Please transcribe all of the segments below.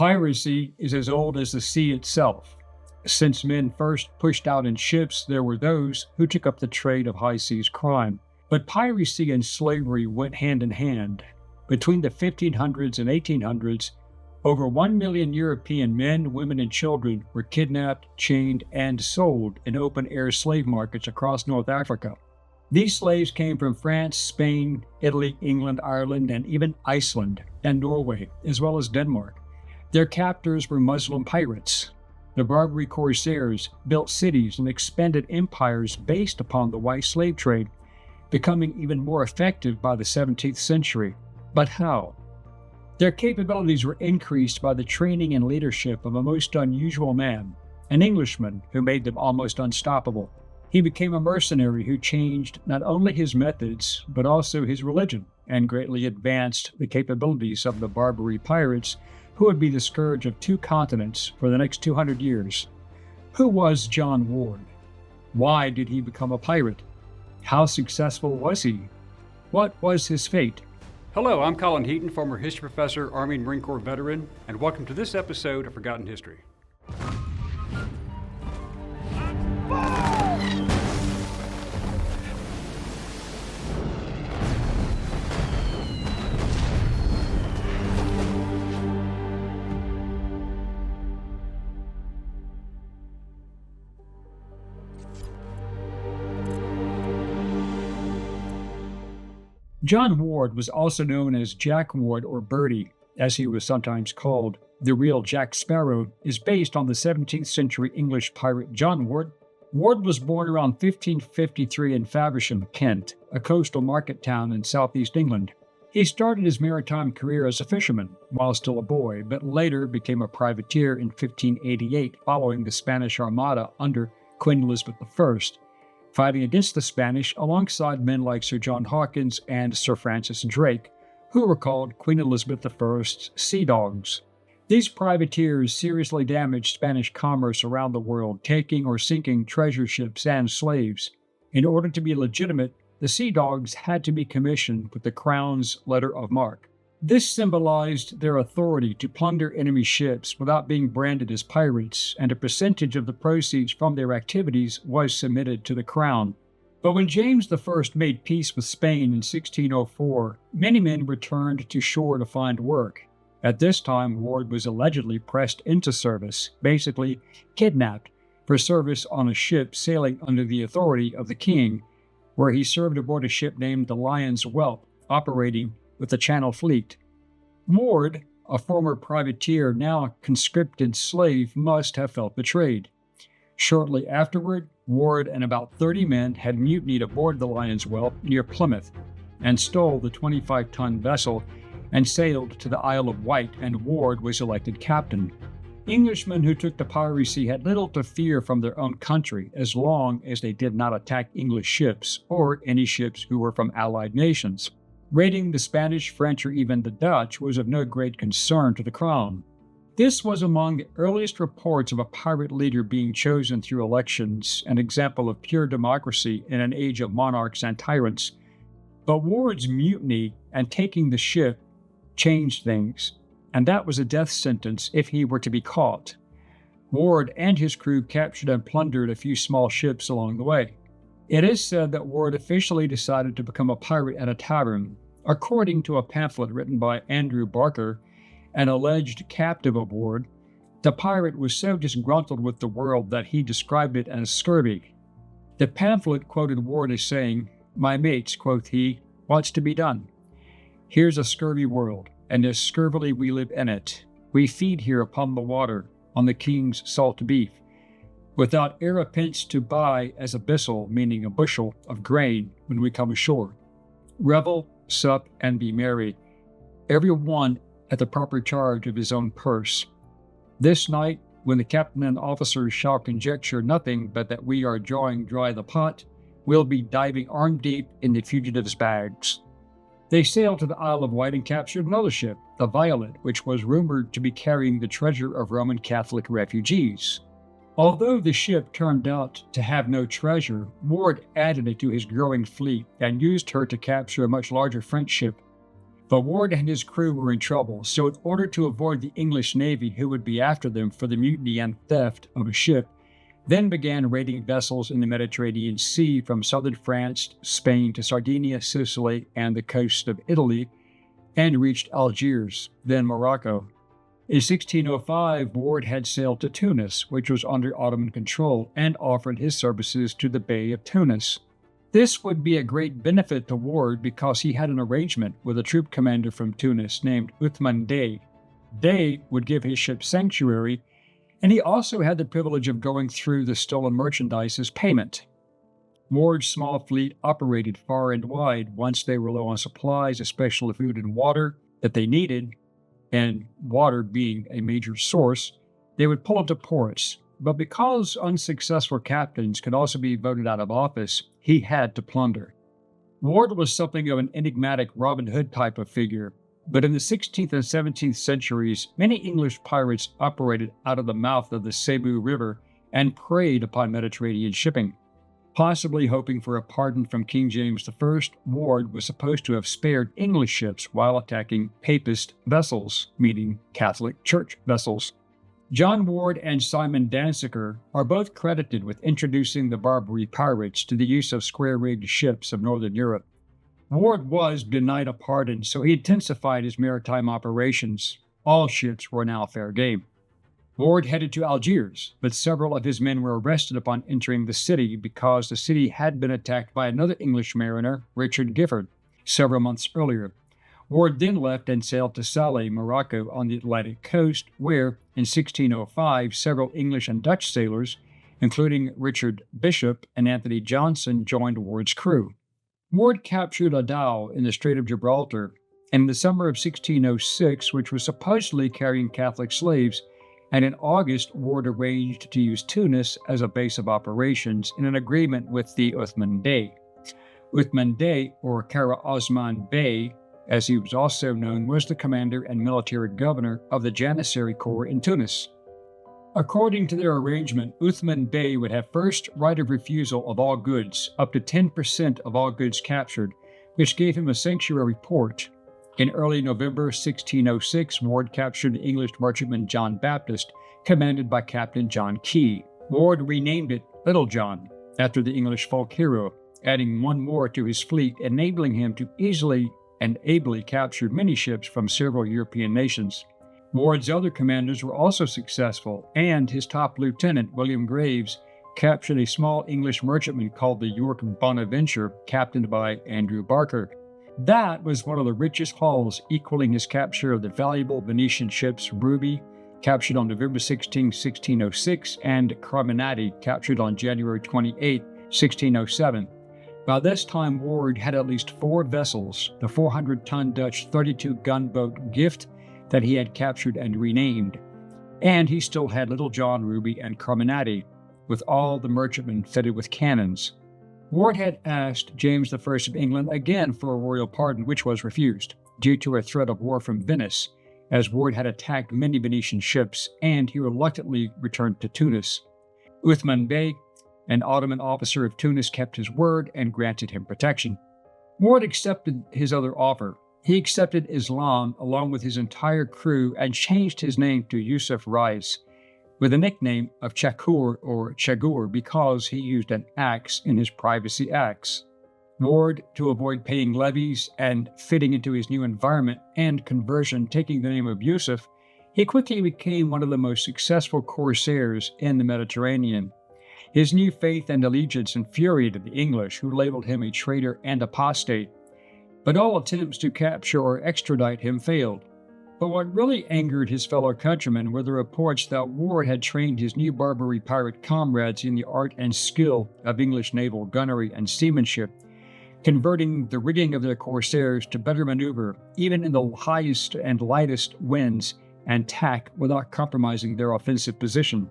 Piracy is as old as the sea itself. Since men first pushed out in ships, there were those who took up the trade of high seas crime. But piracy and slavery went hand in hand. Between the 1500s and 1800s, over 1 million European men, women, and children were kidnapped, chained, and sold in open-air slave markets across North Africa. These slaves came from France, Spain, Italy, England, Ireland, and even Iceland and Norway, as well as Denmark. Their captors were Muslim pirates. The Barbary Corsairs built cities and expanded empires based upon the white slave trade, becoming even more effective by the 17th century. But how? Their capabilities were increased by the training and leadership of a most unusual man, an Englishman who made them almost unstoppable. He became a mercenary who changed not only his methods, but also his religion, and greatly advanced the capabilities of the Barbary pirates, who would be the scourge of 2 continents for the next 200 years. Who was John Ward? Why did he become a pirate? How successful was he? What was his fate? Hello, I'm Colin Heaton, former history professor, Army and Marine Corps veteran, and welcome to this episode of Forgotten History. John Ward was also known as Jack Ward, or Birdie, as he was sometimes called. The real Jack Sparrow is based on the 17th century English pirate John Ward. Ward was born around 1553 in Faversham, Kent, a coastal market town in southeast England. He started his maritime career as a fisherman while still a boy, but later became a privateer in 1588 following the Spanish Armada under Queen Elizabeth I, fighting against the Spanish alongside men like Sir John Hawkins and Sir Francis Drake, who were called Queen Elizabeth I's Sea Dogs. These privateers seriously damaged Spanish commerce around the world, taking or sinking treasure ships and slaves. In order to be legitimate, the Sea Dogs had to be commissioned with the Crown's letter of marque. This symbolized their authority to plunder enemy ships without being branded as pirates, and a percentage of the proceeds from their activities was submitted to the Crown. But when James I made peace with Spain in 1604, many men returned to shore to find work. At this time, Ward was allegedly pressed into service, basically kidnapped, for service on a ship sailing under the authority of the king, where he served aboard a ship named the Lion's Whelp, operating with the Channel Fleet. Ward, a former privateer, now a conscripted slave, must have felt betrayed. Shortly afterward, Ward and about 30 men had mutinied aboard the Lion's Whelp near Plymouth and stole the 25-ton vessel and sailed to the Isle of Wight, and Ward was elected captain. Englishmen who took to piracy had little to fear from their own country as long as they did not attack English ships or any ships who were from allied nations. Raiding the Spanish, French, or even the Dutch was of no great concern to the Crown. This was among the earliest reports of a pirate leader being chosen through elections, an example of pure democracy in an age of monarchs and tyrants. But Ward's mutiny and taking the ship changed things, and that was a death sentence if he were to be caught. Ward and his crew captured and plundered a few small ships along the way. It is said that Ward officially decided to become a pirate at a tavern. According to a pamphlet written by Andrew Barker, an alleged captive of Ward, the pirate was so disgruntled with the world that he described it as scurvy. The pamphlet quoted Ward as saying, "My mates," quoth he, "what's to be done? Here's a scurvy world, and as scurvily we live in it. We feed here upon the water, on the king's salt beef, without e'er a pence to buy as a bissel," meaning a bushel, "of grain when we come ashore. Revel, sup, and be merry, every one at the proper charge of his own purse. This night, when the captain and officers shall conjecture nothing but that we are drawing dry the pot, we'll be diving arm deep in the fugitives' bags." They sailed to the Isle of Wight and captured another ship, the Violet, which was rumored to be carrying the treasure of Roman Catholic refugees. Although the ship turned out to have no treasure, Ward added it to his growing fleet and used her to capture a much larger French ship. But Ward and his crew were in trouble, so in order to avoid the English navy who would be after them for the mutiny and theft of a ship, then began raiding vessels in the Mediterranean Sea from southern France, Spain to Sardinia, Sicily, and the coast of Italy, and reached Algiers, then Morocco. In 1605, Ward had sailed to Tunis, which was under Ottoman control, and offered his services to the Bey of Tunis. This would be a great benefit to Ward because he had an arrangement with a troop commander from Tunis named Uthman Dey. Dey would give his ship sanctuary, and he also had the privilege of going through the stolen merchandise as payment. Ward's small fleet operated far and wide once they were low on supplies, especially food and water that they needed, and water being a major source, they would pull into ports. But because unsuccessful captains could also be voted out of office, he had to plunder. Ward was something of an enigmatic Robin Hood type of figure, but in the 16th and 17th centuries, many English pirates operated out of the mouth of the Cebu River and preyed upon Mediterranean shipping. Possibly hoping for a pardon from King James I, Ward was supposed to have spared English ships while attacking Papist vessels, meaning Catholic Church vessels. John Ward and Simon Danziger are both credited with introducing the Barbary pirates to the use of square-rigged ships of northern Europe. Ward was denied a pardon, so he intensified his maritime operations. All ships were now fair game. Ward headed to Algiers, but several of his men were arrested upon entering the city because the city had been attacked by another English mariner, Richard Giffard, several months earlier. Ward then left and sailed to Salé, Morocco, on the Atlantic coast, where, in 1605, several English and Dutch sailors, including Richard Bishop and Anthony Johnson, joined Ward's crew. Ward captured a dhow in the Strait of Gibraltar, and in the summer of 1606, which was supposedly carrying Catholic slaves, and in August, Ward arranged to use Tunis as a base of operations in an agreement with the Uthman Dey. Uthman Dey, or Kara Osman Bey, as he was also known, was the commander and military governor of the Janissary Corps in Tunis. According to their arrangement, Uthman Bey would have first right of refusal of all goods, up to 10% of all goods captured, which gave him a sanctuary port. In early November 1606, Ward captured the English merchantman John Baptist, commanded by Captain John Key. Ward renamed it Little John, after the English folk hero, adding one more to his fleet, enabling him to easily and ably captured many ships from several European nations. Ward's other commanders were also successful, and his top lieutenant, William Graves, captured a small English merchantman called the York Bonaventure, captained by Andrew Barker. That was one of the richest hauls, equaling his capture of the valuable Venetian ships Ruby, captured on November 16, 1606, and Carminati, captured on January 28, 1607. By this time, Ward had at least 4 vessels, the 400-ton Dutch 32-gunboat Gift that he had captured and renamed, and he still had Little John, Ruby, and Carminati, with all the merchantmen fitted with cannons. Ward had asked James I of England again for a royal pardon, which was refused, due to a threat of war from Venice, as Ward had attacked many Venetian ships, and he reluctantly returned to Tunis. Uthman Bey, an Ottoman officer of Tunis, kept his word and granted him protection. Ward accepted his other offer. He accepted Islam along with his entire crew and changed his name to Yusuf Reis, with a nickname of Chakur or Chagur because he used an axe in his privacy acts. Ward, to avoid paying levies and fitting into his new environment and conversion taking the name of Yusuf, he quickly became one of the most successful Corsairs in the Mediterranean. His new faith and allegiance infuriated the English, who labeled him a traitor and apostate. But all attempts to capture or extradite him failed. But what really angered his fellow countrymen were the reports that Ward had trained his new Barbary pirate comrades in the art and skill of English naval gunnery and seamanship, converting the rigging of their Corsairs to better maneuver, even in the highest and lightest winds, and tack without compromising their offensive position.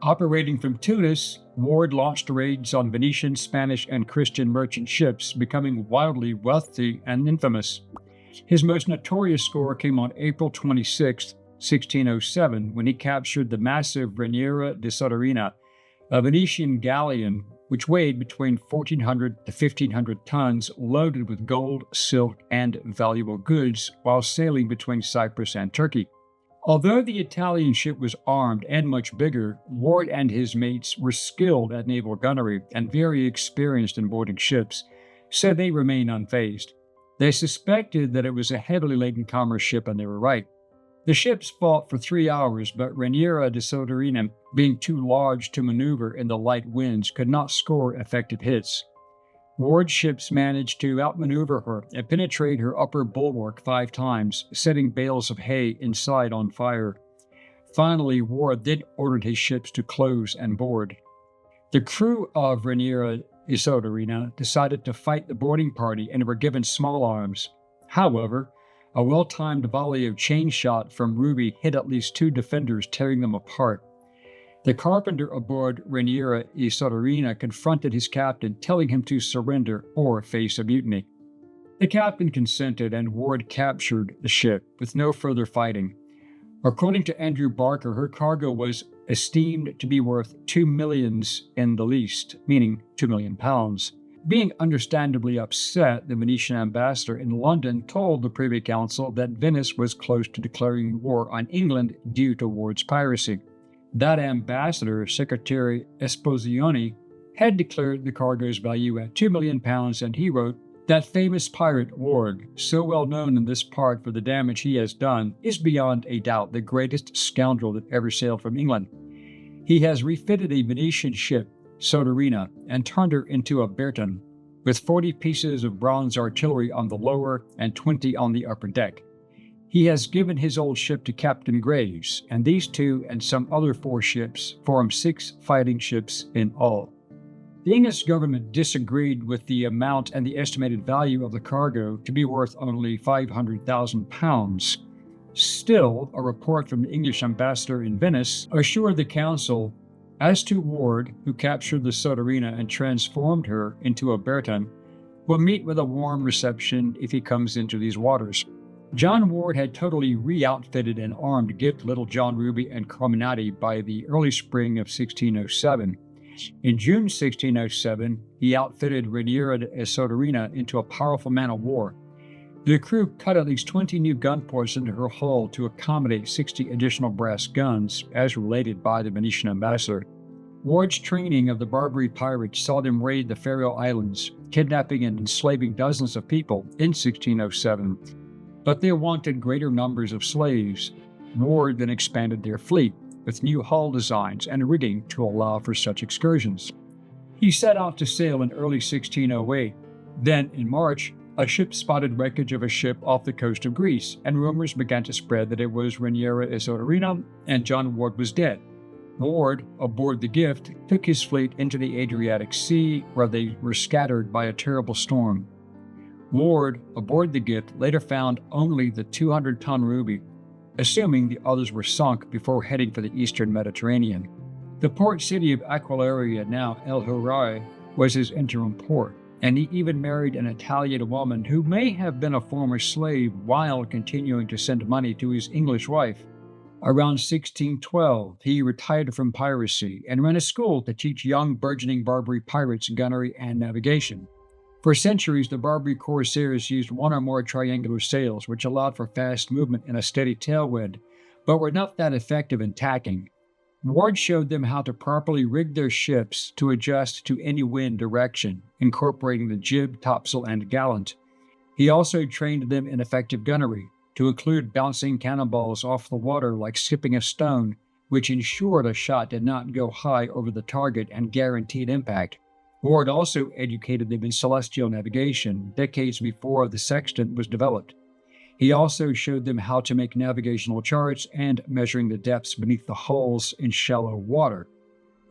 Operating from Tunis, Ward launched raids on Venetian, Spanish, and Christian merchant ships, becoming wildly wealthy and infamous. His most notorious score came on April 26, 1607, when he captured the massive Reniera de Soterina, a Venetian galleon which weighed between 1,400 to 1,500 tons, loaded with gold, silk, and valuable goods, while sailing between Cyprus and Turkey. Although the Italian ship was armed and much bigger, Ward and his mates were skilled at naval gunnery and very experienced in boarding ships, so they remained unfazed. They suspected that it was a heavily laden commerce ship, and they were right. The ships fought for 3 hours, but Raniera de Soderini, being too large to maneuver in the light winds, could not score effective hits. Ward's ships managed to outmaneuver her and penetrate her upper bulwark 5 times, setting bales of hay inside on fire. Finally, Ward then ordered his ships to close and board. The crew of Raniera de Soderini decided to fight the boarding party and were given small arms. However, a well-timed volley of chain shot from Ruby hit at least 2 defenders, tearing them apart. The carpenter aboard Raniera de Soderini confronted his captain, telling him to surrender or face a mutiny. The captain consented, and Ward captured the ship with no further fighting. According to Andrew Barker, her cargo was esteemed to be worth 2 millions in the least, meaning £2 million. Being understandably upset, the Venetian ambassador in London told the Privy Council that Venice was close to declaring war on England due to Ward's piracy. That ambassador, Secretary Esposizioni, had declared the cargo's value at £2 million, and he wrote, "That famous pirate Ward, so well known in this part for the damage he has done, is beyond a doubt the greatest scoundrel that ever sailed from England. He has refitted a Venetian ship, Soderini, and turned her into a Berton, with 40 pieces of bronze artillery on the lower and 20 on the upper deck. He has given his old ship to Captain Graves, and these 2 and some other 4 ships form 6 fighting ships in all." The English government disagreed with the amount and the estimated value of the cargo to be worth only £500,000. Still, a report from the English ambassador in Venice assured the council, "As to Ward, who captured the Soderini and transformed her into a Berton, will meet with a warm reception if he comes into these waters." John Ward had totally re-outfitted and armed Gift, Little John Ruby, and Carminati by the early spring of 1607. In June 1607, he outfitted Raniera de Soderini into a powerful man of war. The crew cut at least 20 new gun ports into her hull to accommodate 60 additional brass guns, as related by the Venetian ambassador. Ward's training of the Barbary pirates saw them raid the Faroe Islands, kidnapping and enslaving dozens of people in 1607. But they wanted greater numbers of slaves. Ward then expanded their fleet with new hull designs and rigging to allow for such excursions. He set out to sail in early 1608. Then, in March, a ship spotted wreckage of a ship off the coast of Greece, and rumors began to spread that it was Raniera de Soderini and John Ward was dead. Ward, aboard the Gift, took his fleet into the Adriatic Sea, where they were scattered by a terrible storm. Ward, aboard the Gift, later found only the 200-ton Ruby, assuming the others were sunk before heading for the eastern Mediterranean. The port city of Aquileia, now El Hurray, was his interim port, and he even married an Italian woman who may have been a former slave while continuing to send money to his English wife. Around 1612, he retired from piracy and ran a school to teach young burgeoning Barbary pirates gunnery and navigation. For centuries, the Barbary Corsairs used 1 or more triangular sails, which allowed for fast movement in a steady tailwind, but were not that effective in tacking. Ward showed them how to properly rig their ships to adjust to any wind direction, incorporating the jib, topsail, and gallant. He also trained them in effective gunnery, to include bouncing cannonballs off the water like skipping a stone, which ensured a shot did not go high over the target and guaranteed impact. Ward also educated them in celestial navigation, decades before the sextant was developed. He also showed them how to make navigational charts and measuring the depths beneath the hulls in shallow water.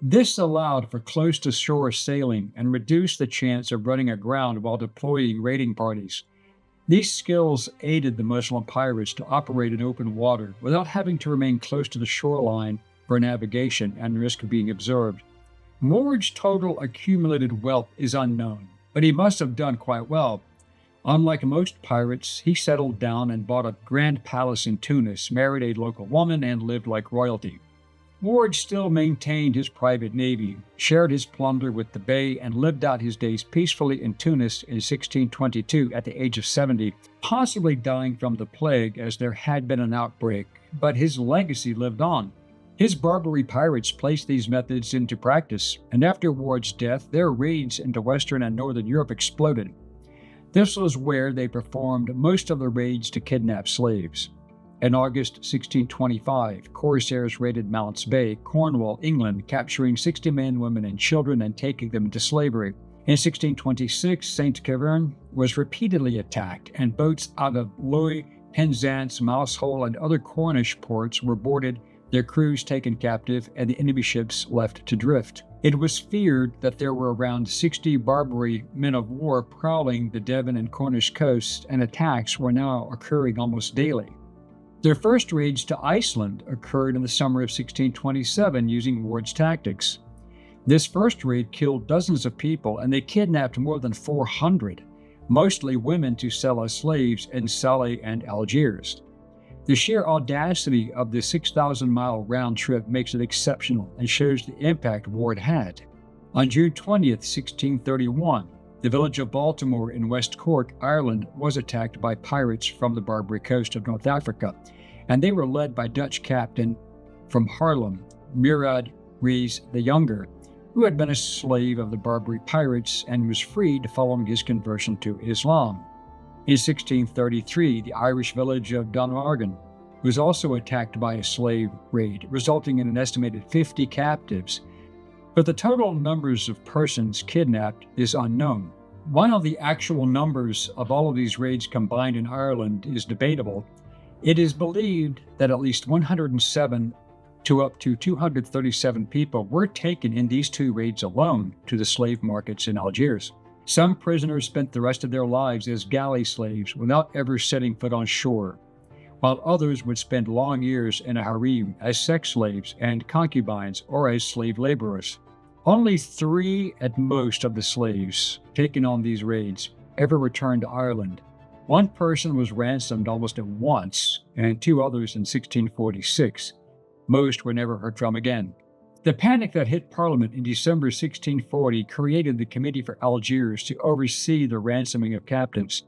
This allowed for close-to-shore sailing and reduced the chance of running aground while deploying raiding parties. These skills aided the Muslim pirates to operate in open water without having to remain close to the shoreline for navigation and risk of being observed. Ward's total accumulated wealth is unknown, but he must have done quite well. Unlike most pirates, he settled down and bought a grand palace in Tunis, married a local woman, and lived like royalty. Ward still maintained his private navy, shared his plunder with the Bey, and lived out his days peacefully in Tunis in 1622 at the age of 70, possibly dying from the plague as there had been an outbreak, but his legacy lived on. His Barbary pirates placed these methods into practice, and after Ward's death, their raids into Western and Northern Europe exploded. This was where they performed most of the raids to kidnap slaves. In August 1625, Corsairs raided Mounts Bay, Cornwall, England, capturing 60 men, women, and children and taking them into slavery. In 1626, St. Keverne was repeatedly attacked, and boats out of Loy, Penzance, Mousehole, and other Cornish ports were boarded, their crews taken captive, and the enemy ships left to drift. It was feared that there were around 60 Barbary men of war prowling the Devon and Cornish coasts, and attacks were now occurring almost daily. Their first raids to Iceland occurred in the summer of 1627 using Ward's tactics. This first raid killed dozens of people, and they kidnapped more than 400, mostly women, to sell as slaves in Salé and Algiers. The sheer audacity of the 6,000-mile round trip makes it exceptional and shows the impact Ward had. On June 20th, 1631, the village of Baltimore in West Cork, Ireland, was attacked by pirates from the Barbary coast of North Africa, and they were led by Dutch captain from Haarlem, Murad Reis the Younger, who had been a slave of the Barbary pirates and was freed following his conversion to Islam. In 1633, the Irish village of Dunargan was also attacked by a slave raid, resulting in an estimated 50 captives. But the total numbers of persons kidnapped is unknown. While the actual numbers of all of these raids combined in Ireland is debatable, it is believed that at least 107 to up to 237 people were taken in these two raids alone to the slave markets in Algiers. Some prisoners spent the rest of their lives as galley slaves without ever setting foot on shore, while others would spend long years in a harem as sex slaves and concubines or as slave laborers. Only 3 at most of the slaves taken on these raids ever returned to Ireland. One person was ransomed almost at once, and 2 others in 1646. Most were never heard from again. The panic that hit Parliament in December 1640 created the Committee for Algiers to oversee the ransoming of captives.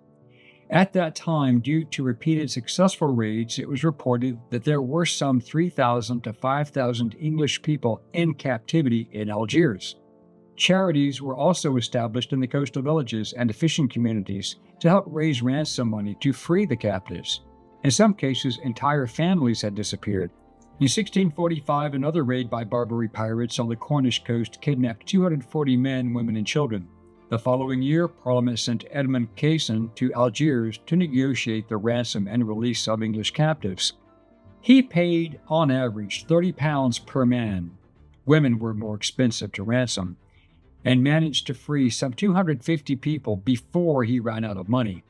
At that time, due to repeated successful raids, it was reported that there were some 3,000 to 5,000 English people in captivity in Algiers. Charities were also established in the coastal villages and fishing communities to help raise ransom money to free the captives. In some cases, entire families had disappeared. In 1645, another raid by Barbary pirates on the Cornish coast kidnapped 240 men, women, and children. The following year, Parliament sent Edmund Casson to Algiers to negotiate the ransom and release of English captives. He paid, on average, £30 per man. Women were more expensive to ransom, and managed to free some 250 people before he ran out of money.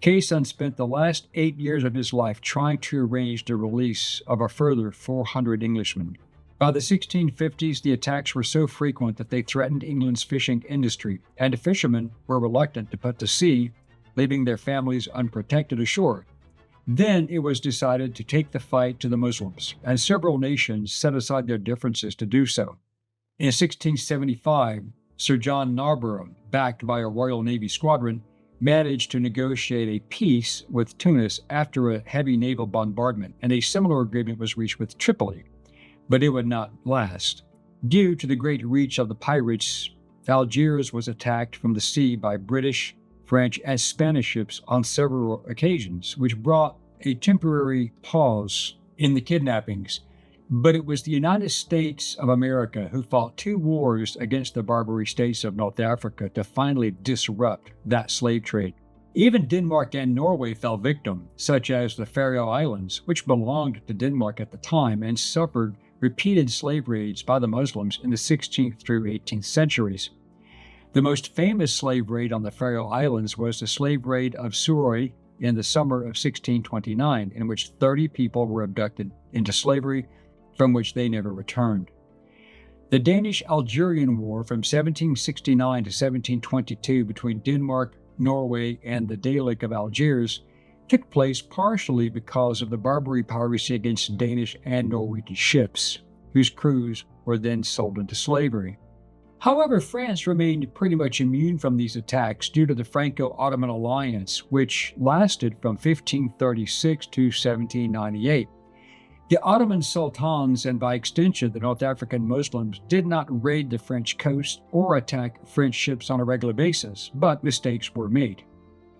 Casson spent the last 8 years of his life trying to arrange the release of a further 400 Englishmen. By the 1650s, the attacks were so frequent that they threatened England's fishing industry, and fishermen were reluctant to put to sea, leaving their families unprotected ashore. Then it was decided to take the fight to the Muslims, and several nations set aside their differences to do so. In 1675, Sir John Narborough, backed by a Royal Navy squadron, managed to negotiate a peace with Tunis after a heavy naval bombardment, and a similar agreement was reached with Tripoli. But it would not last. Due to the great reach of the pirates, Algiers was attacked from the sea by British, French, and Spanish ships on several occasions, which brought a temporary pause in the kidnappings. But it was the United States of America who fought 2 wars against the Barbary states of North Africa to finally disrupt that slave trade. Even Denmark and Norway fell victim, such as the Faroe Islands, which belonged to Denmark at the time and suffered repeated slave raids by the Muslims in the 16th through 18th centuries. The most famous slave raid on the Faroe Islands was the slave raid of Suroy in the summer of 1629, in which 30 people were abducted into slavery, from which they never returned. The Danish-Algerian War from 1769 to 1722 between Denmark, Norway, and the Dalek of Algiers took place partially because of the Barbary piracy against Danish and Norwegian ships. whose crews were then sold into slavery. However, France remained pretty much immune from these attacks due to the Franco-Ottoman alliance, which lasted from 1536 to 1798. The Ottoman sultans, and by extension the North African Muslims, did not raid the French coast or attack French ships on a regular basis, but mistakes were made.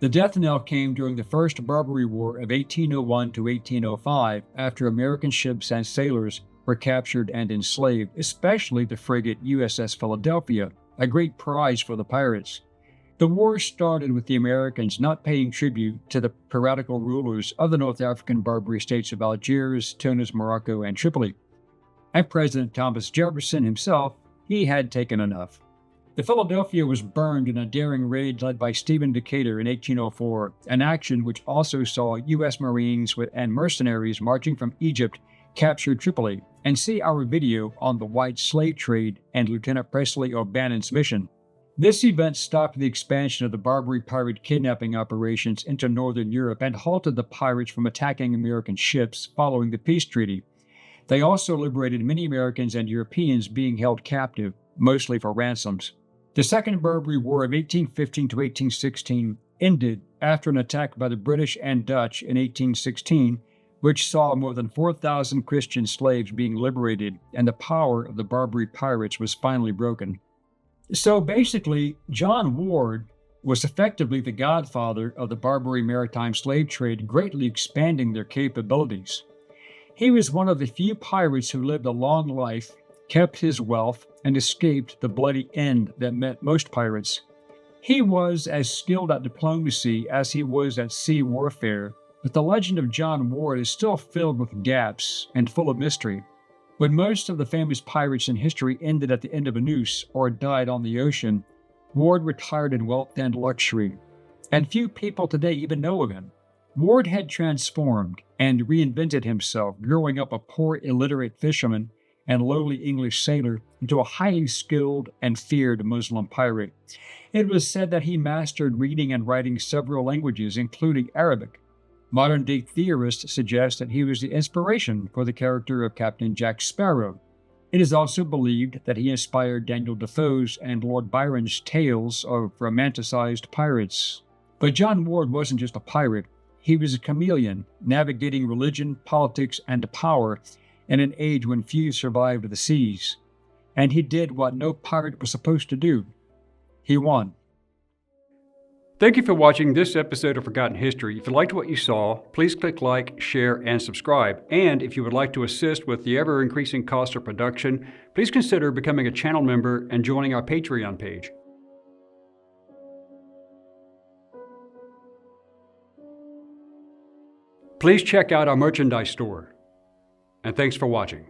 The death knell came during the First Barbary War of 1801 to 1805, after American ships and sailors were captured and enslaved, especially the frigate USS Philadelphia, a great prize for the pirates. The war started with the Americans not paying tribute to the piratical rulers of the North African Barbary states of Algiers, Tunis, Morocco, and Tripoli. And President Thomas Jefferson himself, he had taken enough. The Philadelphia was burned in a daring raid led by Stephen Decatur in 1804, an action which also saw U.S. Marines and mercenaries marching from Egypt capture Tripoli, and see our video on the white slave trade and Lieutenant Presley O'Bannon's mission. This event stopped the expansion of the Barbary pirate kidnapping operations into northern Europe and halted the pirates from attacking American ships following the peace treaty. They also liberated many Americans and Europeans being held captive, mostly for ransoms. The Second Barbary War of 1815 to 1816 ended after an attack by the British and Dutch in 1816, which saw more than 4,000 Christian slaves being liberated, and the power of the Barbary pirates was finally broken. So basically, John Ward was effectively the godfather of the Barbary maritime slave trade, greatly expanding their capabilities. He was one of the few pirates who lived a long life, kept his wealth, and escaped the bloody end that met most pirates. He was as skilled at diplomacy as he was at sea warfare, but the legend of John Ward is still filled with gaps and full of mystery. When most of the famous pirates in history ended at the end of a noose or died on the ocean, Ward retired in wealth and luxury, and few people today even know of him. Ward had transformed and reinvented himself, growing up a poor illiterate fisherman and lowly English sailor into a highly skilled and feared Muslim pirate. It was said that he mastered reading and writing several languages, including Arabic. Modern-day theorists suggest that he was the inspiration for the character of Captain Jack Sparrow. It is also believed that he inspired Daniel Defoe's and Lord Byron's tales of romanticized pirates. But John Ward wasn't just a pirate. He was a chameleon, navigating religion, politics, and power in an age when few survived the seas. And he did what no pirate was supposed to do. He won. Thank you for watching this episode of Forgotten History. If you liked what you saw, please click like, share, and subscribe. And if you would like to assist with the ever-increasing cost of production, please consider becoming a channel member and joining our Patreon page. Please check out our merchandise store. And thanks for watching.